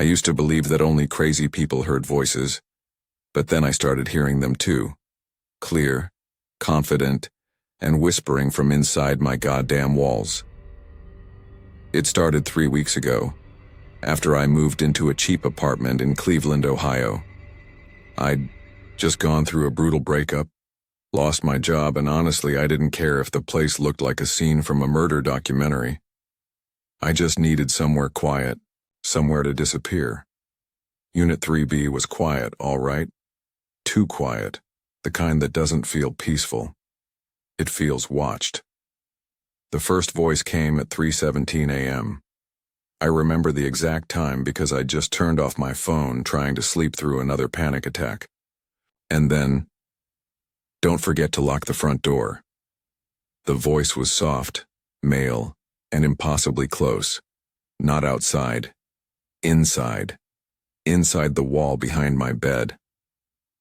used to believe that only crazy people heard voices, but then I started hearing them too. Clear, confident, and whispering from inside my goddamn walls. It started 3 weeks ago, after I moved into a cheap apartment in Cleveland, Ohio. I'd just gone through a brutal breakup, lost my job, and honestly, I didn't care if the place looked like a scene from a murder documentary. I just needed somewhere quiet, somewhere to disappear. Unit 3B was quiet, all right. Too quiet, the kind that doesn't feel peaceful. It feels watched. The first voice came at 3:17 a.m. I remember the exact time because I'd just turned off my phone trying to sleep through another panic attack. And then, "Don't forget to lock the front door." The voice was soft, male, and impossibly close. Not outside. Inside. Inside the wall behind my bed.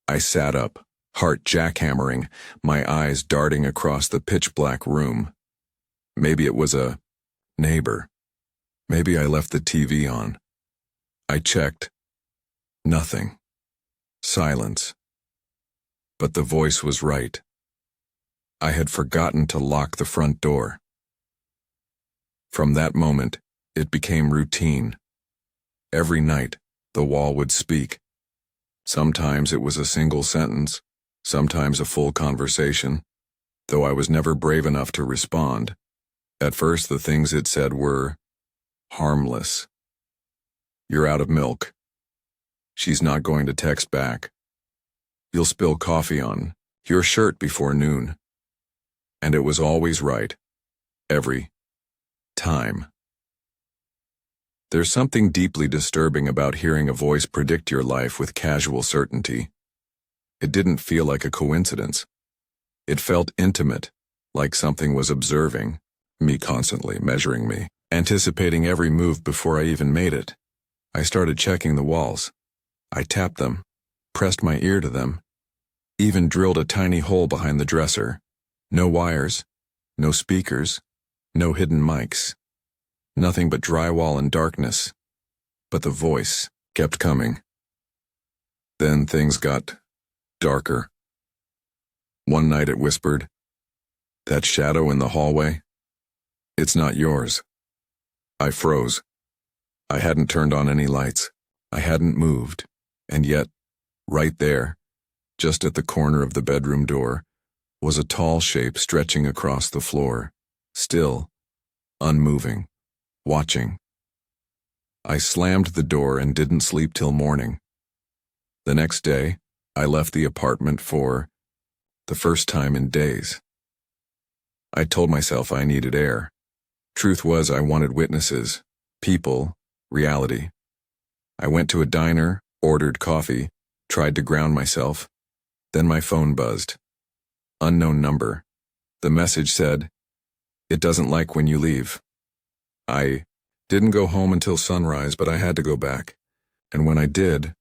I sat up, heart jackhammering, my eyes darting across the pitch-black room. Maybe it was a neighbor. Maybe I left the TV on. I checked. Nothing. Silence. But the voice was right. I had forgotten to lock the front door. From that moment, it became routine. Every night, the wall would speak. Sometimes it was a single sentence, sometimes a full conversation, though I was never brave enough to respond. At first, the things it said were harmless. "You're out of milk." "She's not going to text back." "You'll spill coffee on your shirt before noon." And it was always right. Every time. There's something deeply disturbing about hearing a voice predict your life with casual certainty. It didn't feel like a coincidence. It felt intimate, like something was observing me constantly, measuring me, anticipating every move before I even made it. I started checking the walls. I tapped them, pressed my ear to them, even drilled a tiny hole behind the dresser. No wires, no speakers, no hidden mics. Nothing but drywall and darkness. But the voice kept coming. Then things got darker. One night it whispered, "That shadow in the hallway? It's not yours." I froze. I hadn't turned on any lights. I hadn't moved. And yet, right there, just at the corner of the bedroom door, was a tall shape stretching across the floor, still, unmoving, watching. I slammed the door and didn't sleep till morning. The next day, I left the apartment for the first time in days. I told myself I needed air. Truth was, I wanted witnesses, people, reality. I went to a diner, ordered coffee, tried to ground myself. Then my phone buzzed. Unknown number. The message said, "It doesn't like when you leave." I didn't go home until sunrise, but I had to go back. And when I did,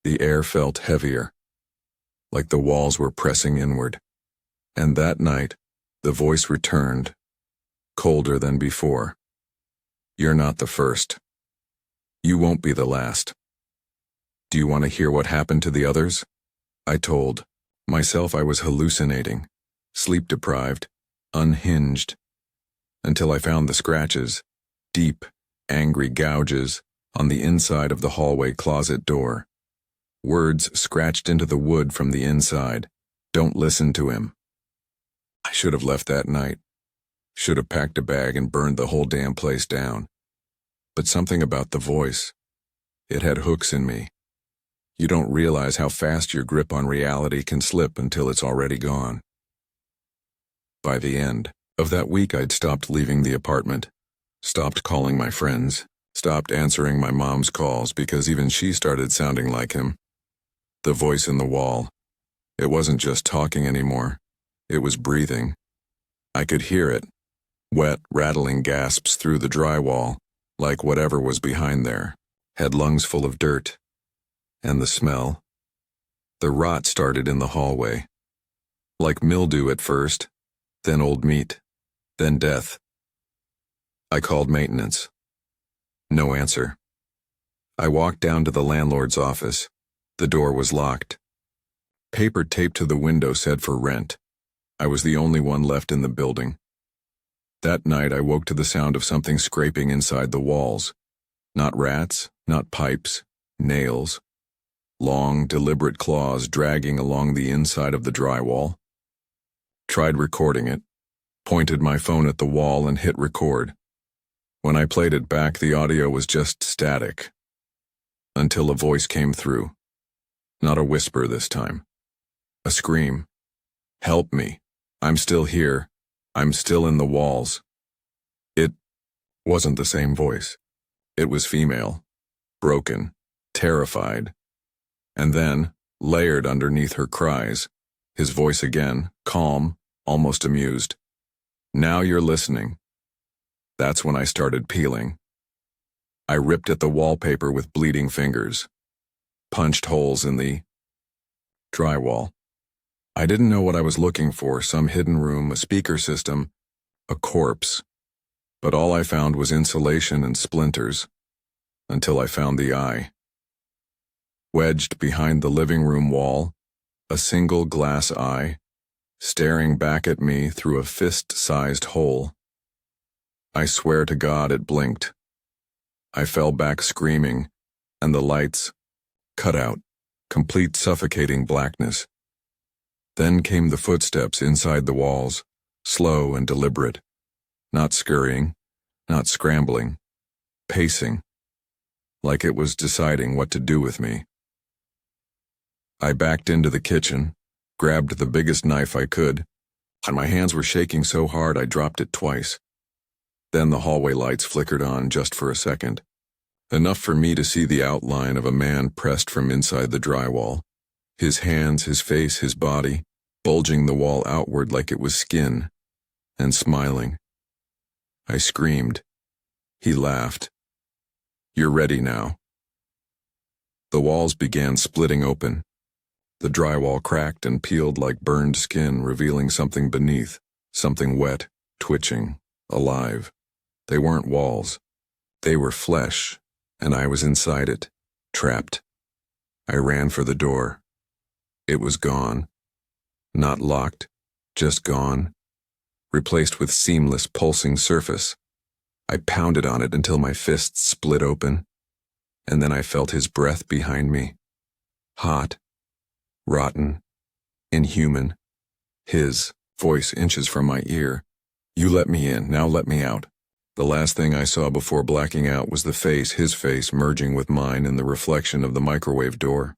the air felt heavier, like the walls were pressing inward. And that night, the voice returned, colder than before. "You're not the first. You won't be the last. Do you want to hear what happened to the others?" I told myself I was hallucinating, sleep-deprived, unhinged, until I found the scratches, deep, angry gouges, on the inside of the hallway closet door. Words scratched into the wood from the inside. "Don't listen to him." I should have left that night. Should have packed a bag and burned the whole damn place down. But something about the voice, it had hooks in me. You don't realize how fast your grip on reality can slip until it's already gone. By the end of that week, I'd stopped leaving the apartment, stopped calling my friends, stopped answering my mom's calls because even she started sounding like him. The voice in the wall. It wasn't just talking anymore. It was breathing. I could hear it. Wet, rattling gasps through the drywall, like whatever was behind there had lungs full of dirt. And the smell. The rot started in the hallway. Like mildew at first, then old meat, then death. I called maintenance. No answer. I walked down to the landlord's office. The door was locked. Paper taped to the window said for rent. I was the only one left in the building. That night I woke to the sound of something scraping inside the walls. Not rats, not pipes, nails. Long, deliberate claws dragging along the inside of the drywall. Tried recording it. Pointed my phone at the wall and hit record. When I played it back, the audio was just static. Until a voice came through. Not a whisper this time. A scream. Help me. I'm still here. I'm still in the walls. It wasn't the same voice. It was female. Broken. Terrified. And then, layered underneath her cries, his voice again, calm, almost amused. Now you're listening. That's when I started peeling. I ripped at the wallpaper with bleeding fingers. Punched holes in the drywall. I didn't know what I was looking for, some hidden room, a speaker system, a corpse. But all I found was insulation and splinters. Until I found the eye. Wedged behind the living room wall, a single glass eye, staring back at me through a fist-sized hole. I swear to God it blinked. I fell back screaming, and the lights cut out, complete suffocating blackness. Then came the footsteps inside the walls, slow and deliberate, not scurrying, not scrambling, pacing, like it was deciding what to do with me. I backed into the kitchen, grabbed the biggest knife I could, and my hands were shaking so hard I dropped it twice. Then the hallway lights flickered on just for a second, enough for me to see the outline of a man pressed from inside the drywall, his hands, his face, his body, bulging the wall outward like it was skin, and smiling. I screamed. He laughed. You're ready now. The walls began splitting open. The drywall cracked and peeled like burned skin, revealing something beneath, something wet, twitching, alive. They weren't walls. They were flesh, and I was inside it, trapped. I ran for the door. It was gone. Not locked, just gone. Replaced with seamless, pulsing surface. I pounded on it until my fists split open, and then I felt his breath behind me. Hot. Rotten, inhuman, his voice inches from my ear. You let me in, now let me out. The last thing I saw before blacking out was his face merging with mine in the reflection of the microwave door.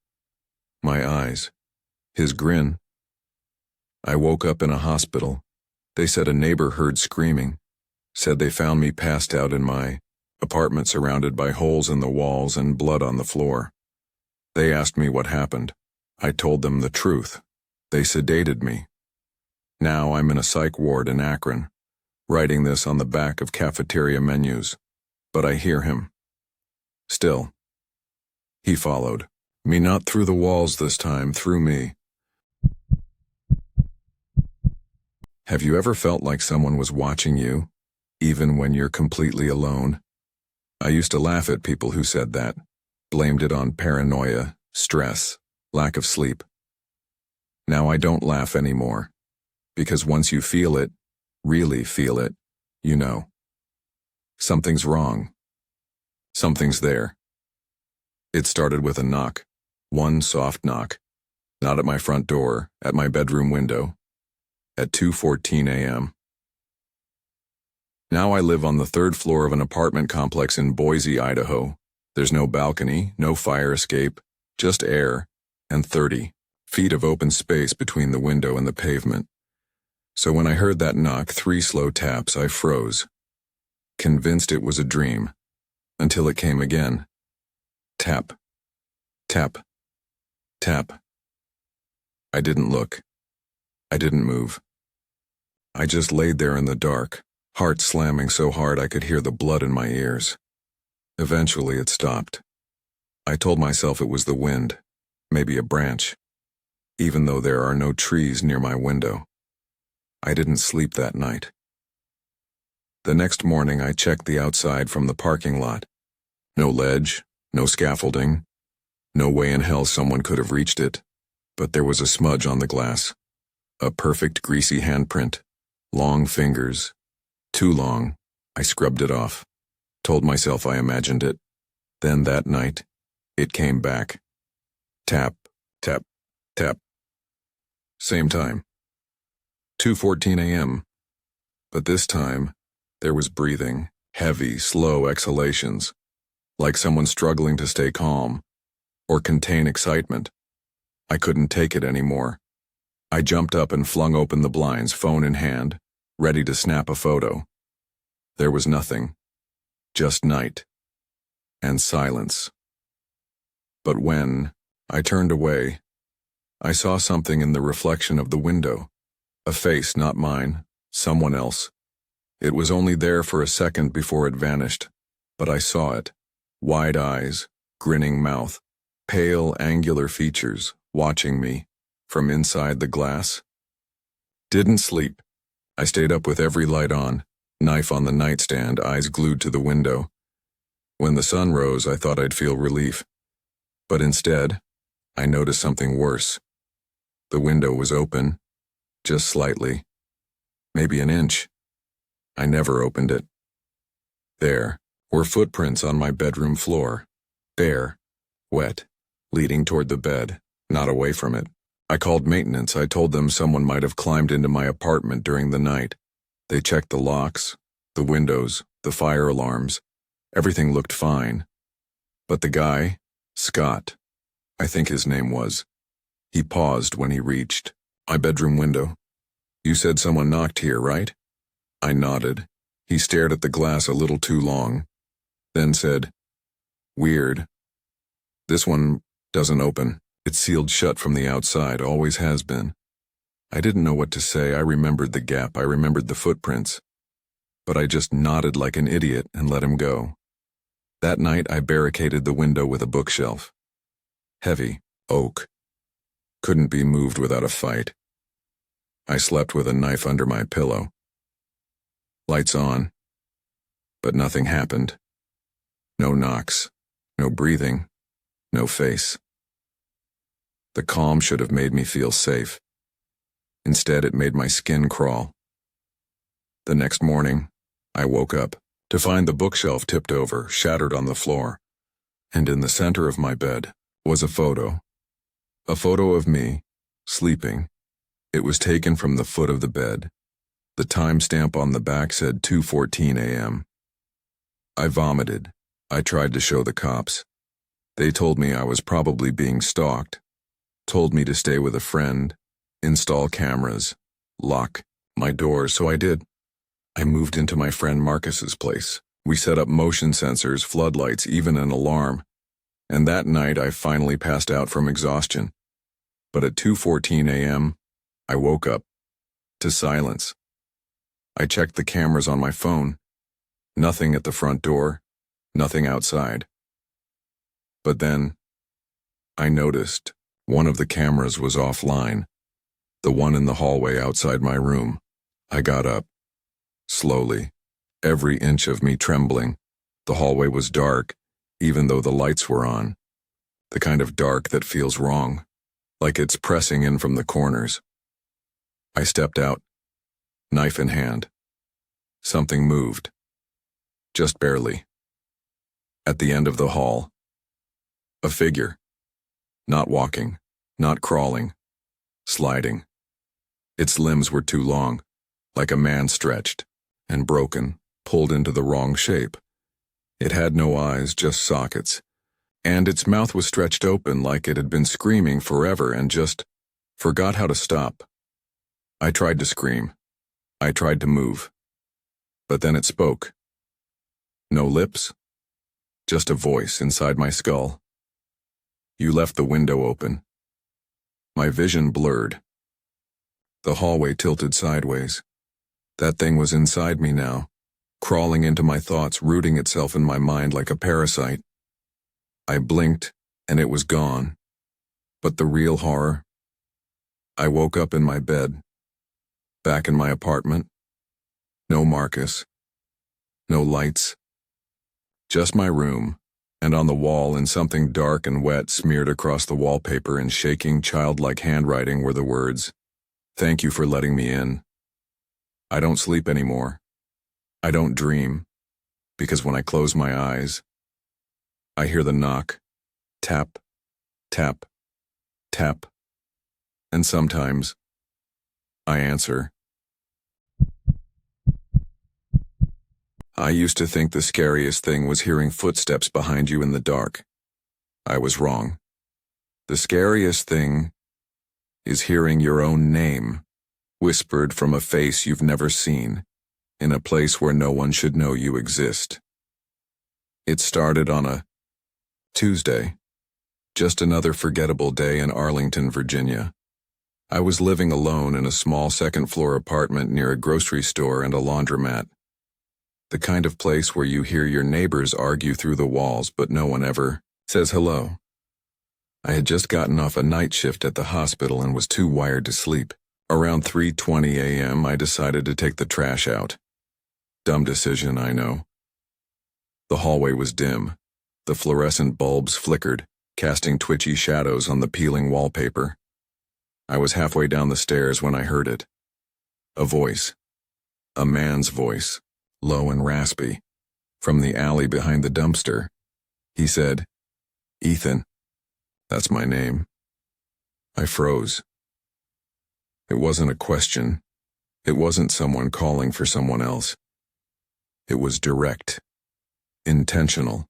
My eyes, his grin. I woke up in a hospital. They said a neighbor heard screaming, said they found me passed out in my apartment surrounded by holes in the walls and blood on the floor. They asked me what happened. I told them the truth. They sedated me. Now I'm in a psych ward in Akron, writing this on the back of cafeteria menus. But I hear him. Still. He followed. Me not through the walls this time, through me. Have you ever felt like someone was watching you, even when you're completely alone? I used to laugh at people who said that, blamed it on paranoia, stress, lack of sleep. Now I don't laugh anymore, because once you feel it, really feel it, you know. Something's wrong. Something's there. It started with a knock, one soft knock, not at my front door, at my bedroom window, at 2:14 a.m. Now I live on the third floor of an apartment complex in Boise, Idaho. There's no balcony, no fire escape, just air, and 30 feet of open space between the window and the pavement. So when I heard that knock, 3 slow taps, I froze, convinced it was a dream, until it came again. Tap, tap, tap. I didn't look. I didn't move. I just laid there in the dark, heart slamming so hard I could hear the blood in my ears. Eventually it stopped. I told myself it was the wind, maybe a branch, even though there are no trees near my window. I didn't sleep that night. The next morning I checked the outside from the parking lot. No ledge, No scaffolding. No way in hell someone could have reached it. But there was a smudge on the glass. A perfect greasy handprint. Long fingers. Too long. I scrubbed it off. Told myself I imagined it. Then that night, it came back. Tap, tap, tap. Same time. 2:14 a.m. But this time, there was breathing, heavy, slow exhalations, like someone struggling to stay calm or contain excitement. I couldn't take it anymore. I jumped up and flung open the blinds, phone in hand, ready to snap a photo. There was nothing. Just night. And silence. But when I turned away, I saw something in the reflection of the window. A face, not mine, someone else. It was only there for a second before it vanished, but I saw it. Wide eyes, grinning mouth, pale, angular features, watching me from inside the glass. Didn't sleep. I stayed up with every light on, knife on the nightstand, eyes glued to the window. When the sun rose, I thought I'd feel relief. But instead, I noticed something worse. The window was open, just slightly, maybe an inch. I never opened it. There were footprints on my bedroom floor, bare, wet, leading toward the bed, not away from it. I called maintenance. I told them someone might have climbed into my apartment during the night. They checked the locks, the windows, the fire alarms. Everything looked fine. But the guy, Scott, I think his name was, he paused when he reached my bedroom window. You said someone knocked here, right? I nodded. He stared at the glass a little too long, then said, Weird. This one doesn't open. It's sealed shut from the outside, always has been. I didn't know what to say. I remembered the gap. I remembered the footprints. But I just nodded like an idiot and let him go. That night, I barricaded the window with a bookshelf. Heavy, oak. Couldn't be moved without a fight. I slept with a knife under my pillow. Lights on. But nothing happened. No knocks. No breathing. No face. The calm should have made me feel safe. Instead, it made my skin crawl. The next morning, I woke up to find the bookshelf tipped over, shattered on the floor, and in the center of my bed was a photo. A photo of me, sleeping. It was taken from the foot of the bed. The timestamp on the back said 2:14 a.m. I vomited. I tried to show the cops. They told me I was probably being stalked. Told me to stay with a friend, install cameras, lock my doors, so I did. I moved into my friend Marcus's place. We set up motion sensors, floodlights, even an alarm. And that night I finally passed out from exhaustion. But at 2:14 a.m., I woke up to silence. I checked the cameras on my phone. Nothing at the front door, nothing outside. But then, I noticed one of the cameras was offline, the one in the hallway outside my room. I got up, slowly, every inch of me trembling. The hallway was dark, even though the lights were on. The kind of dark that feels wrong, like it's pressing in from the corners. I stepped out, knife in hand. Something moved. Just barely. At the end of the hall. A figure. Not walking, not crawling, sliding. Its limbs were too long, like a man stretched, and broken, pulled into the wrong shape. It had no eyes, just sockets, and its mouth was stretched open like it had been screaming forever and just forgot how to stop. I tried to scream. I tried to move. But then it spoke. No lips, just a voice inside my skull. You left the window open. My vision blurred. The hallway tilted sideways. That thing was inside me now, crawling into my thoughts, rooting itself in my mind like a parasite. I blinked, and it was gone. But the real horror? I woke up in my bed, back in my apartment. No Marcus. No lights. Just my room, And on the wall, in something dark and wet smeared across the wallpaper in shaking, childlike handwriting, were the words, "Thank you for letting me in. I don't sleep anymore. I don't dream, because when I close my eyes, I hear the knock, tap, tap, tap, and sometimes I answer." I used to think the scariest thing was hearing footsteps behind you in the dark. I was wrong. The scariest thing is hearing your own name, whispered from a face you've never seen, in a place where no one should know you exist. It started on a Tuesday, just another forgettable day in Arlington, Virginia. I was living alone in a small second-floor apartment near a grocery store and a laundromat. The kind of place where you hear your neighbors argue through the walls, but no one ever says hello. I had just gotten off a night shift at the hospital and was too wired to sleep. Around 3:20 a.m., I decided to take the trash out. Dumb decision, I know. The hallway was dim. The fluorescent bulbs flickered, casting twitchy shadows on the peeling wallpaper. I was halfway down the stairs when I heard it. A voice. A man's voice, low and raspy, from the alley behind the dumpster. He said, "Ethan." That's my name. I froze. It wasn't a question. It wasn't someone calling for someone else. It was direct, intentional,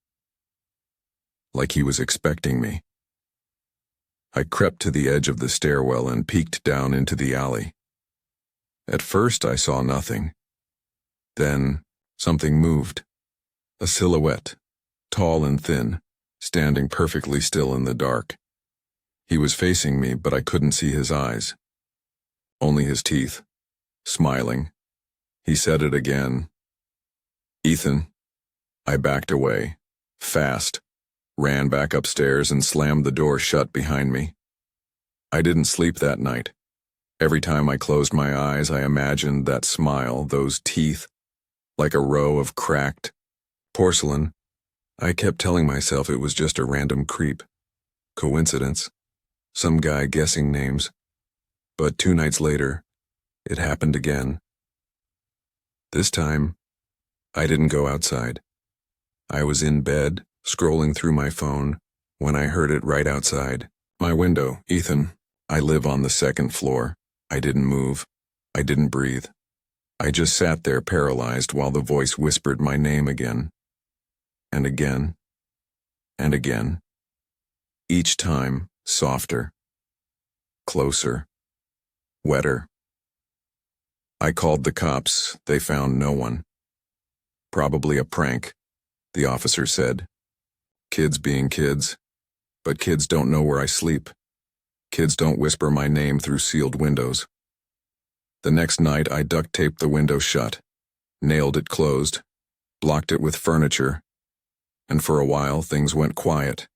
like he was expecting me. I crept to the edge of the stairwell and peeked down into the alley. At first I saw nothing. Then something moved. A silhouette, tall and thin, standing perfectly still in the dark. He was facing me, but I couldn't see his eyes. Only his teeth, smiling. He said it again. "Ethan." I backed away, fast, ran back upstairs and slammed the door shut behind me. I didn't sleep that night. Every time I closed my eyes, I imagined that smile, those teeth, like a row of cracked porcelain. I kept telling myself it was just a random creep. Coincidence. Some guy guessing names. But 2 nights later, it happened again. This time, I didn't go outside. I was in bed, scrolling through my phone, when I heard it right outside my window. "Ethan, I live on the second floor." I didn't move. I didn't breathe. I just sat there paralyzed while the voice whispered my name again. And again. And again. Each time, softer. Closer. Wetter. I called the cops. They found no one. "Probably a prank," the officer said. "Kids being kids. But kids don't know where I sleep. Kids don't whisper my name through sealed windows." The next night I duct taped the window shut, nailed it closed, blocked it with furniture, and for a while things went quiet.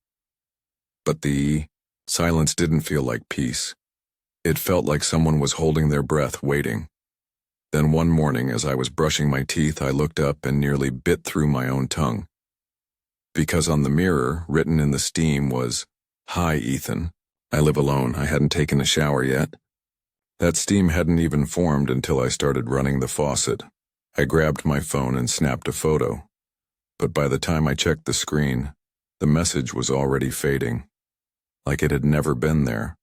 But the silence didn't feel like peace. It felt like someone was holding their breath, waiting. Then one morning as I was brushing my teeth, I looked up and nearly bit through my own tongue. Because on the mirror, written in the steam, was, "Hi, Ethan. I live alone. I hadn't taken a shower yet." That steam hadn't even formed until I started running the faucet. I grabbed my phone and snapped a photo. But by the time I checked the screen, the message was already fading, like it had never been there.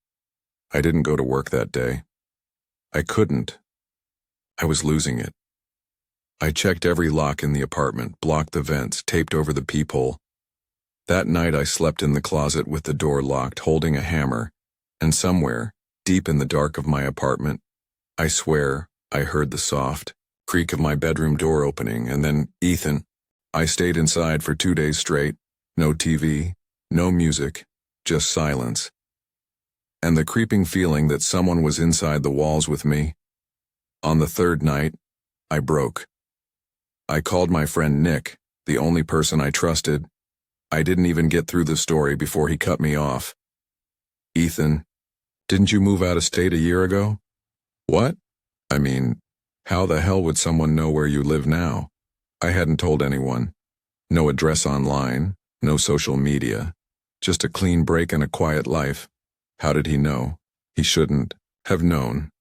I didn't go to work that day. I couldn't. I was losing it. I checked every lock in the apartment, blocked the vents, taped over the peephole. That night I slept in the closet with the door locked, holding a hammer, and somewhere, deep in the dark of my apartment, I swear I heard the soft creak of my bedroom door opening, and then, Ethan. I stayed inside for 2 days straight. No TV, no music, just silence. And the creeping feeling that someone was inside the walls with me. On the 3rd night, I broke. I called my friend Nick, the only person I trusted. I didn't even get through the story before he cut me off. "Ethan, didn't you move out of state a year ago?" "What? I mean, how the hell would someone know where you live now?" I hadn't told anyone. No address online, No social media. Just a clean break and a quiet life. How did he know? He shouldn't have known.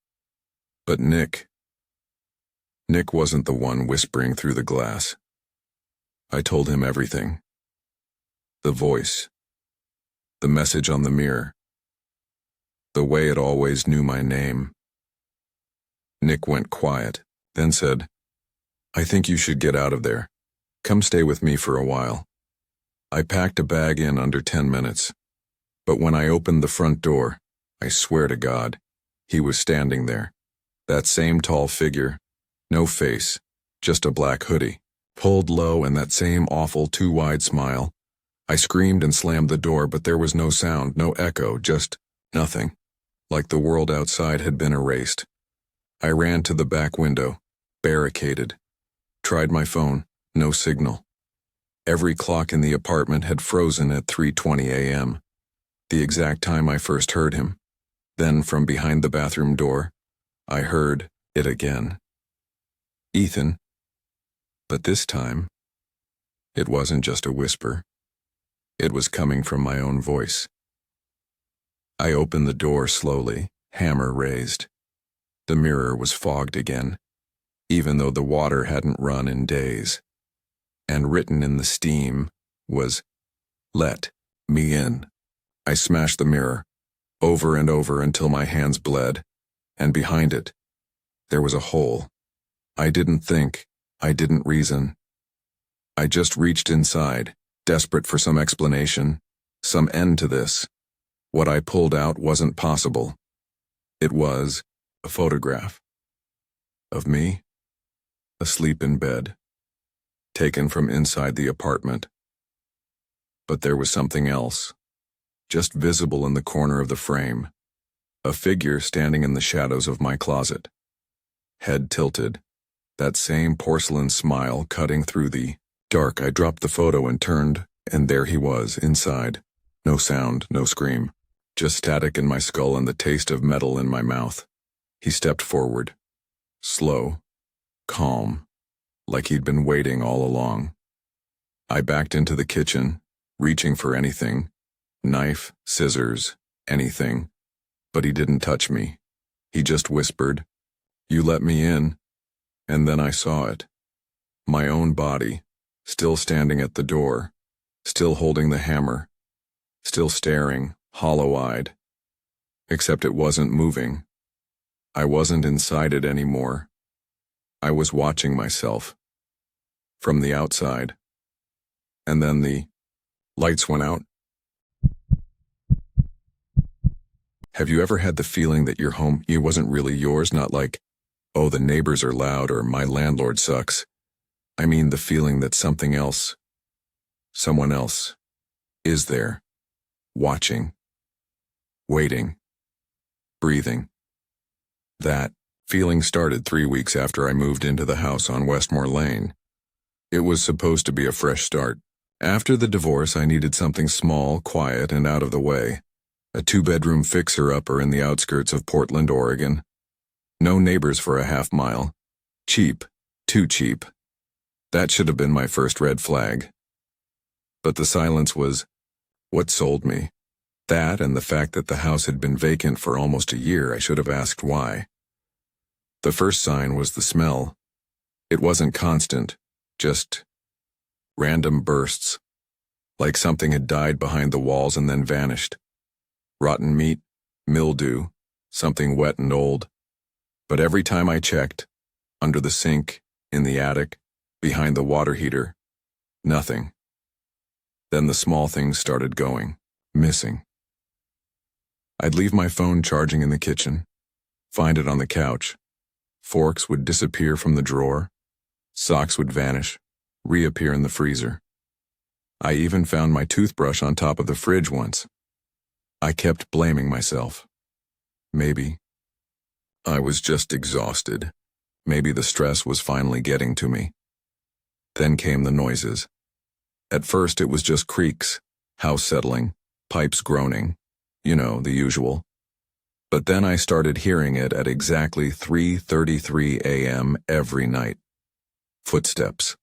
But Nick wasn't the one whispering through the glass. I told him everything. The voice. The message on the mirror. The way it always knew my name. Nick went quiet, then said, "I think you should get out of there. Come stay with me for a while." I packed a bag in under 10 minutes. But when I opened the front door, I swear to God, he was standing there. That same tall figure, no face, just a black hoodie, pulled low and that same awful too-wide smile. I screamed and slammed the door, but there was no sound, no echo, just nothing. Like the world outside had been erased. I ran to the back window, barricaded. Tried my phone, no signal. Every clock in the apartment had frozen at 3:20 a.m., the exact time I first heard him. Then from behind the bathroom door, I heard it again. "Ethan." But this time, it wasn't just a whisper. It was coming from my own voice. I opened the door slowly, hammer raised. The mirror was fogged again, even though the water hadn't run in days. And written in the steam was, "Let me in." I smashed the mirror, over and over until my hands bled, and behind it, there was a hole. I didn't think, I didn't reason. I just reached inside, desperate for some explanation, some end to this. What I pulled out wasn't possible. It was a photograph. Of me, asleep in bed, taken from inside the apartment. But there was something else, just visible in the corner of the frame. A figure standing in the shadows of my closet. Head tilted, that same porcelain smile cutting through the dark. I dropped the photo and turned, and there he was, inside. No sound, no scream. Just static in my skull and the taste of metal in my mouth. He stepped forward. Slow. Calm. Like he'd been waiting all along. I backed into the kitchen, reaching for anything. Knife, scissors, anything. But he didn't touch me. He just whispered, "You let me in." And then I saw it. My own body, still standing at the door, still holding the hammer, still staring, hollow-eyed. Except it wasn't moving. I wasn't inside it anymore. I was watching myself. From the outside. And then the lights went out. Have you ever had the feeling that your home wasn't really yours? Not like, "Oh, the neighbors are loud," or "My landlord sucks." I mean the feeling that something else, someone else, is there, watching, waiting, breathing. That feeling started 3 weeks after I moved into the house on Westmore Lane. It was supposed to be a fresh start. After the divorce, I needed something small, quiet, and out of the way. A 2-bedroom fixer-upper in the outskirts of Portland, Oregon. No neighbors for a half-mile. Cheap. Too cheap. That should have been my first red flag. But the silence was what sold me. That and the fact that the house had been vacant for almost a year. I should have asked why. The first sign was the smell. It wasn't constant, just random bursts. Like something had died behind the walls and then vanished. Rotten meat, mildew, something wet and old. But every time I checked, under the sink, in the attic, behind the water heater, nothing. Then the small things started going, missing. I'd leave my phone charging in the kitchen, find it on the couch. Forks would disappear from the drawer. Socks would vanish, reappear in the freezer. I even found my toothbrush on top of the fridge once. I kept blaming myself. Maybe I was just exhausted. Maybe the stress was finally getting to me. Then came the noises. At first it was just creaks, house settling, pipes groaning, the usual. But then I started hearing it at exactly 3:33 a.m. every night. Footsteps.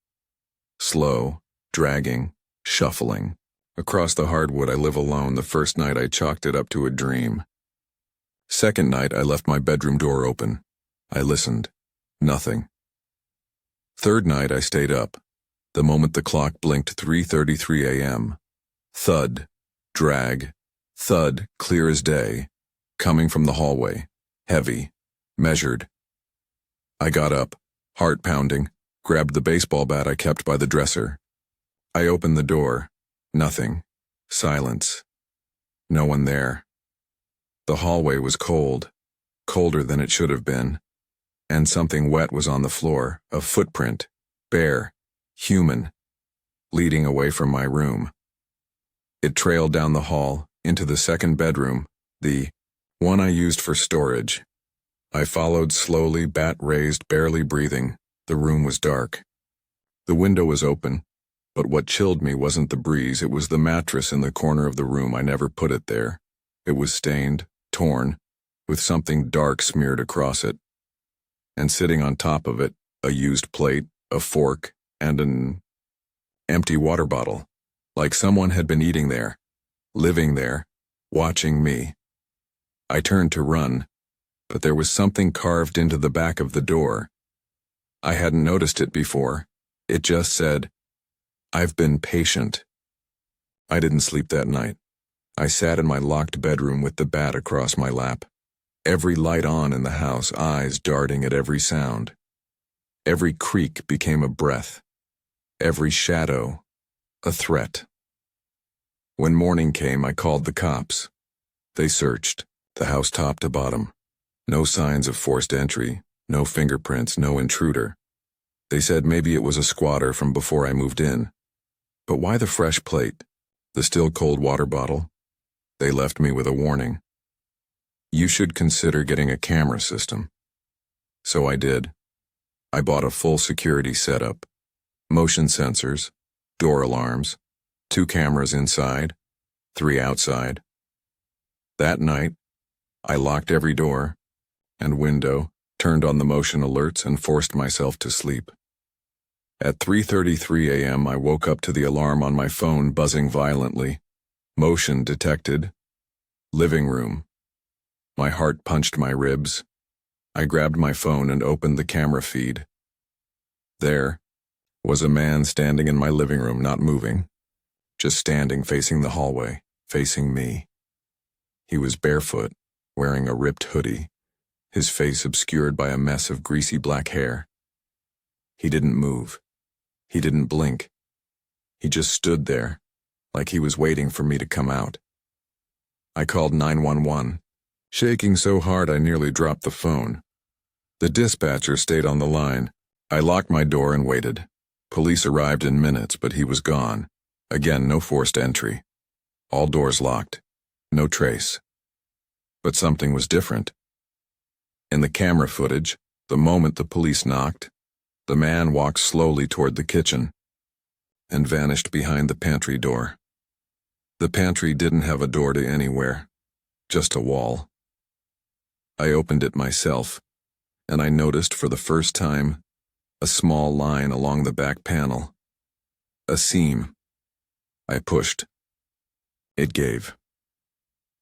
Slow, dragging, shuffling, Across the hardwood, I live alone. The first night I chalked it up to a dream. Second night, I left my bedroom door open. I listened. Nothing. Third night, I stayed up. The moment the clock blinked 3:33 a.m. Thud, drag, thud, clear as day, coming from the hallway, heavy, measured. I got up, heart pounding, grabbed the baseball bat I kept by the dresser. I opened the door. Nothing. Silence. No one there. The hallway was cold, colder than it should have been, and something wet was on the floor, a footprint, bare, human, leading away from my room. It trailed down the hall, into the second bedroom, the one I used for storage. I followed slowly, bat raised, barely breathing. The room was dark. The window was open, but what chilled me wasn't the breeze, it was the mattress in the corner of the room. I never put it there. It was stained, torn, with something dark smeared across it. And sitting on top of it, a used plate, a fork, and an empty water bottle, like someone had been eating there, living there, watching me. I turned to run, but there was something carved into the back of the door. I hadn't noticed it before. It just said, "I've been patient." I didn't sleep that night. I sat in my locked bedroom with the bat across my lap. Every light on in the house, eyes darting at every sound. Every creak became a breath. Every shadow, a threat. When morning came, I called the cops. They searched, the house top to bottom. No signs of forced entry, no fingerprints, no intruder. They said maybe it was a squatter from before I moved in. But why the fresh plate? The still cold water bottle? They left me with a warning. You should consider getting a camera system. So I did. I bought a full security setup. Motion sensors, door alarms, 2 cameras inside, 3 outside. That night, I locked every door and window, turned on the motion alerts, and forced myself to sleep. At 3:33 a.m., I woke up to the alarm on my phone buzzing violently. Motion detected. Living room. My heart punched my ribs. I grabbed my phone and opened the camera feed. There was a man standing in my living room, not moving, just standing facing the hallway, facing me. He was barefoot, wearing a ripped hoodie, his face obscured by a mess of greasy black hair. He didn't move. He didn't blink. He just stood there, like he was waiting for me to come out. I called 911, shaking so hard I nearly dropped the phone. The dispatcher stayed on the line. I locked my door and waited. Police arrived in minutes, but he was gone. Again, no forced entry. All doors locked. No trace. But something was different. In the camera footage, the moment the police knocked, the man walked slowly toward the kitchen and vanished behind the pantry door. The pantry didn't have a door to anywhere, just a wall. I opened it myself, and I noticed for the first time a small line along the back panel. A seam. I pushed. It gave.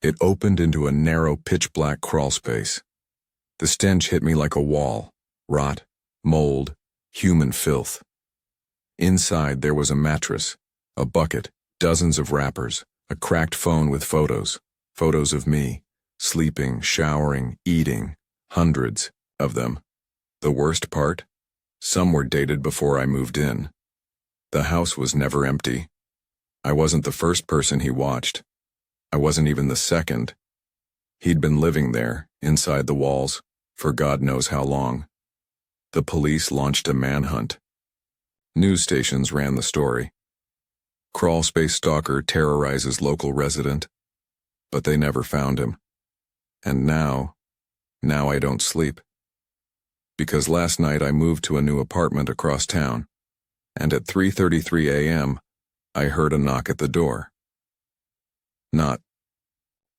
It opened into a narrow, pitch-black crawlspace. The stench hit me like a wall. Rot, mold, human filth. Inside there was a mattress, a bucket, dozens of wrappers, a cracked phone with photos of me, sleeping, showering, eating, hundreds of them. The worst part? Some were dated before I moved in. The house was never empty. I wasn't the first person he watched. I wasn't even the second. He'd been living there, inside the walls, for God knows how long. The police launched a manhunt. News stations ran the story. Crawlspace stalker terrorizes local resident. But they never found him. And now I don't sleep. Because last night I moved to a new apartment across town, and at 3:33 a.m., I heard a knock at the door. Not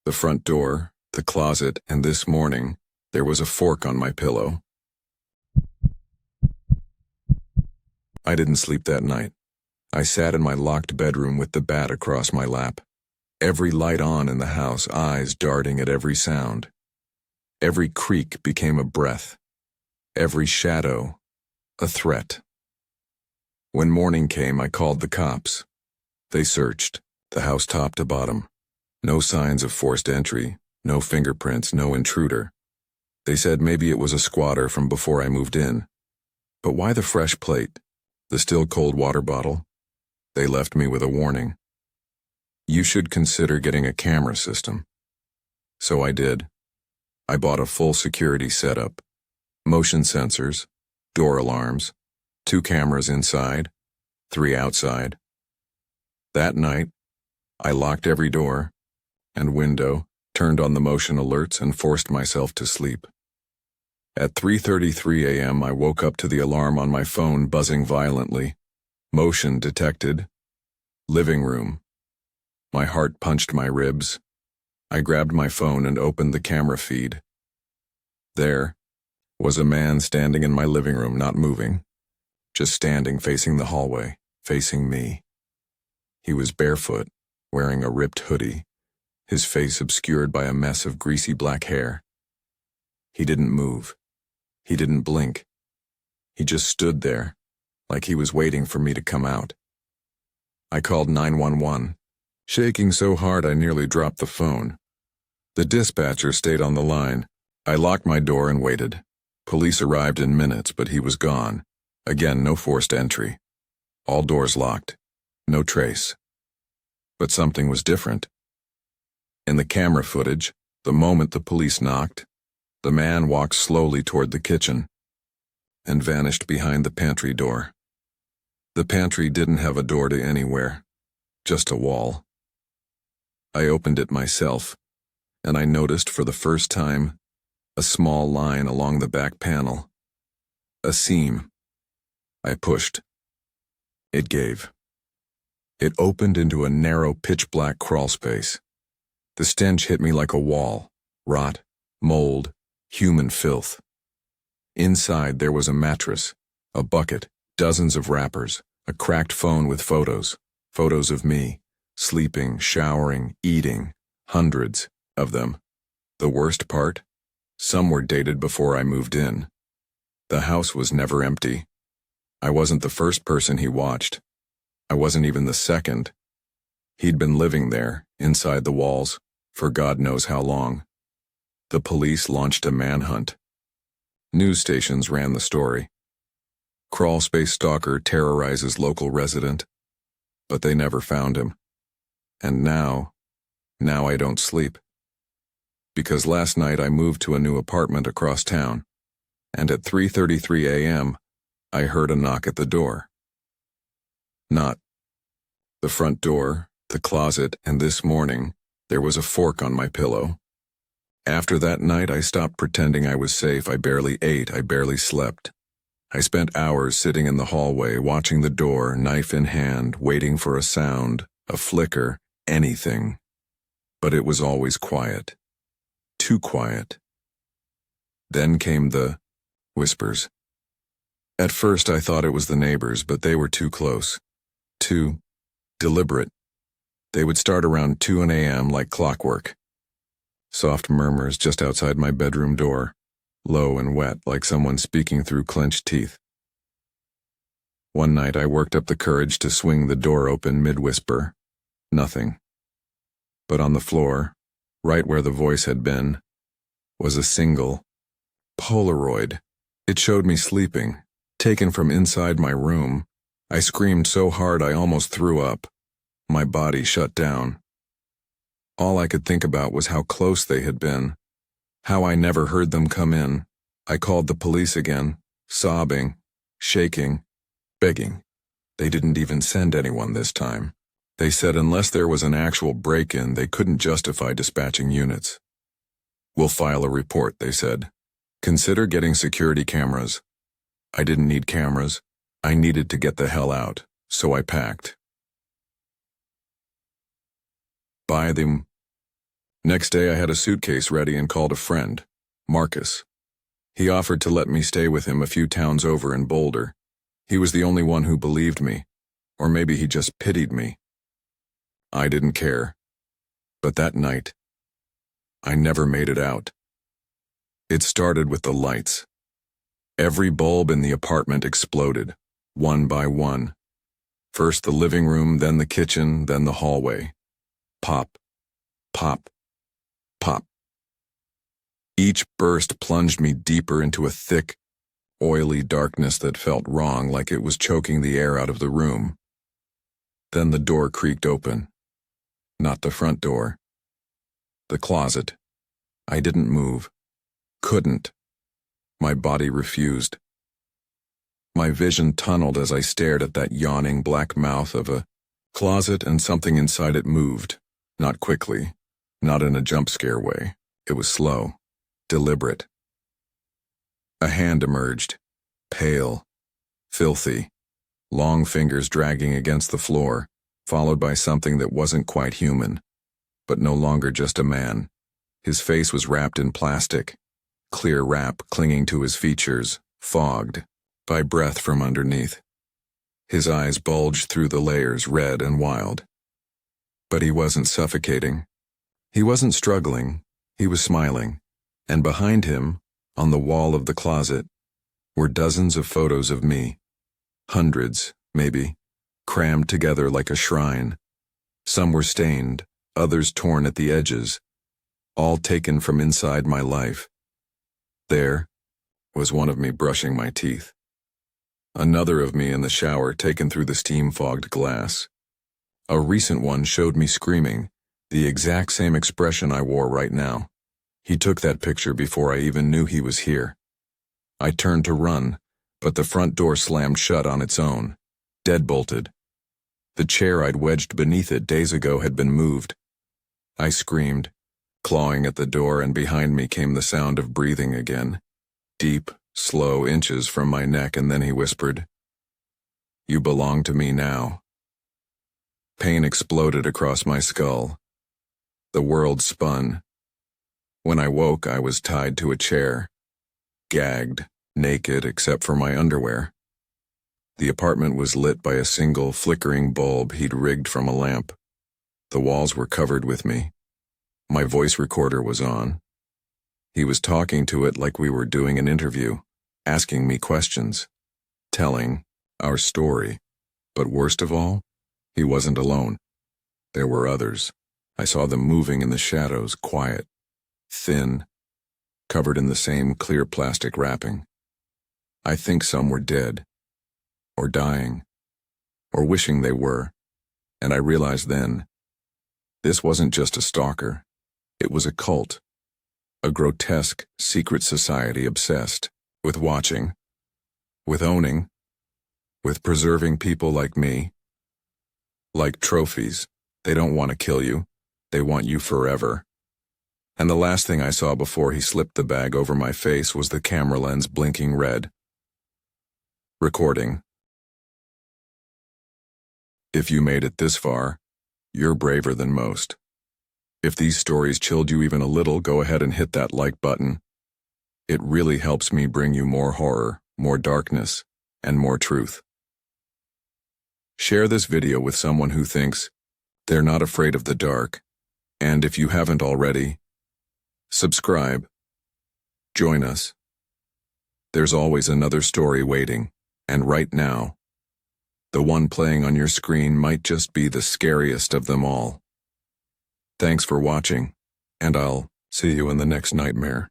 the front door, the closet, and this morning, there was a fork on my pillow. I didn't sleep that night. I sat in my locked bedroom with the bat across my lap. Every light on in the house, eyes darting at every sound. Every creak became a breath. Every shadow, a threat. When morning came, I called the cops. They searched, the house top to bottom. No signs of forced entry, no fingerprints, no intruder. They said maybe it was a squatter from before I moved in. But why the fresh plate? The still cold water bottle? They left me with a warning. You should consider getting a camera system. So I did. I bought a full security setup. Motion sensors, door alarms, 2 cameras inside, 3 outside. That night, I locked every door and window, turned on the motion alerts, and forced myself to sleep. At 3:33 a.m., I woke up to the alarm on my phone buzzing violently. Motion detected. Living room. My heart punched my ribs. I grabbed my phone and opened the camera feed. There was a man standing in my living room, not moving, just standing facing the hallway, facing me. He was barefoot, wearing a ripped hoodie, his face obscured by a mess of greasy black hair. He didn't move. He didn't blink. He just stood there, like he was waiting for me to come out. I called 911, shaking so hard I nearly dropped the phone. The dispatcher stayed on the line. I locked my door and waited. Police arrived in minutes, but he was gone. Again, no forced entry. All doors locked. No trace. But something was different. In the camera footage, the moment the police knocked, the man walked slowly toward the kitchen and vanished behind the pantry door. The pantry didn't have a door to anywhere, just a wall. I opened it myself, and I noticed for the first time a small line along the back panel. A seam. I pushed. It gave. It opened into a narrow, pitch-black crawl space. The stench hit me like a wall. Rot, mold, human filth. Inside there was a mattress, a bucket, dozens of wrappers, a cracked phone with photos of me, sleeping, showering, eating, hundreds of them. The worst part? Some were dated before I moved in. The house was never empty. I wasn't the first person he watched. I wasn't even the second. He'd been living there, inside the walls, for God knows how long. The police launched a manhunt. News stations ran the story. Crawlspace stalker terrorizes local resident. But they never found him. And now I don't sleep. Because last night I moved to a new apartment across town, and at 3:33 a.m., I heard a knock at the door. Not the front door, the closet, and this morning, there was a fork on my pillow. After that night, I stopped pretending I was safe. I barely ate, I barely slept. I spent hours sitting in the hallway, watching the door, knife in hand, waiting for a sound, a flicker, anything. But it was always quiet. Too quiet. Then came the whispers. At first I thought it was the neighbors, but they were too close. Too deliberate. They would start around 2 a.m. like clockwork. Soft murmurs just outside my bedroom door, low and wet like someone speaking through clenched teeth. One night I worked up the courage to swing the door open mid-whisper. Nothing. But on the floor, right where the voice had been, was a single Polaroid. It showed me sleeping, taken from inside my room. I screamed so hard I almost threw up. My body shut down. All I could think about was how close they had been, how I never heard them come in. I called the police again, sobbing, shaking, begging. They didn't even send anyone this time. They said unless there was an actual break-in, they couldn't justify dispatching units. We'll file a report, they said. Consider getting security cameras. I didn't need cameras. I needed to get the hell out, so I packed. Buy them. Next day I had a suitcase ready and called a friend, Marcus. He offered to let me stay with him a few towns over in Boulder. He was the only one who believed me. Or maybe he just pitied me. I didn't care. But that night, I never made it out. It started with the lights. Every bulb in the apartment exploded, one by one. First the living room, then the kitchen, then the hallway. Pop, pop, pop. Each burst plunged me deeper into a thick, oily darkness that felt wrong, like it was choking the air out of the room. Then the door creaked open. Not the front door. The closet. I didn't move. Couldn't. My body refused. My vision tunneled as I stared at that yawning black mouth of a closet, and something inside it moved. Not quickly. Not in a jump scare way. It was slow. Deliberate. A hand emerged. Pale. Filthy. Long fingers dragging against the floor, followed by something that wasn't quite human, but no longer just a man. His face was wrapped in plastic, clear wrap clinging to his features, fogged by breath from underneath. His eyes bulged through the layers, red and wild. But he wasn't suffocating. He wasn't struggling. He was smiling. And behind him, on the wall of the closet, were dozens of photos of me. Hundreds, maybe, crammed together like a shrine. Some were stained, others torn at the edges, all taken from inside my life. There was one of me brushing my teeth. Another of me in the shower, taken through the steam-fogged glass. A recent one showed me screaming, the exact same expression I wore right now. He took that picture before I even knew he was here. I turned to run, but the front door slammed shut on its own, deadbolted. The chair I'd wedged beneath it days ago had been moved. I screamed, clawing at the door, and behind me came the sound of breathing again. Deep, slow, inches from my neck, and then he whispered, "You belong to me now." Pain exploded across my skull. The world spun. When I woke, I was tied to a chair, gagged, naked except for my underwear. The apartment was lit by a single flickering bulb he'd rigged from a lamp. The walls were covered with me. My voice recorder was on. He was talking to it like we were doing an interview, asking me questions, telling our story. But worst of all, he wasn't alone. There were others. I saw them moving in the shadows, quiet, thin, covered in the same clear plastic wrapping. I think some were dead, or dying, or wishing they were, and I realized then, this wasn't just a stalker. It was a cult, a grotesque, secret society obsessed with watching, with owning, with preserving people like me. Like trophies, they don't want to kill you, they want you forever. And the last thing I saw before he slipped the bag over my face was the camera lens blinking red. Recording. If you made it this far, you're braver than most. If these stories chilled you even a little, go ahead and hit that like button. It really helps me bring you more horror, more darkness, and more truth. Share this video with someone who thinks they're not afraid of the dark, and if you haven't already, subscribe. Join us. There's always another story waiting, and right now, the one playing on your screen might just be the scariest of them all. Thanks for watching, and I'll see you in the next nightmare.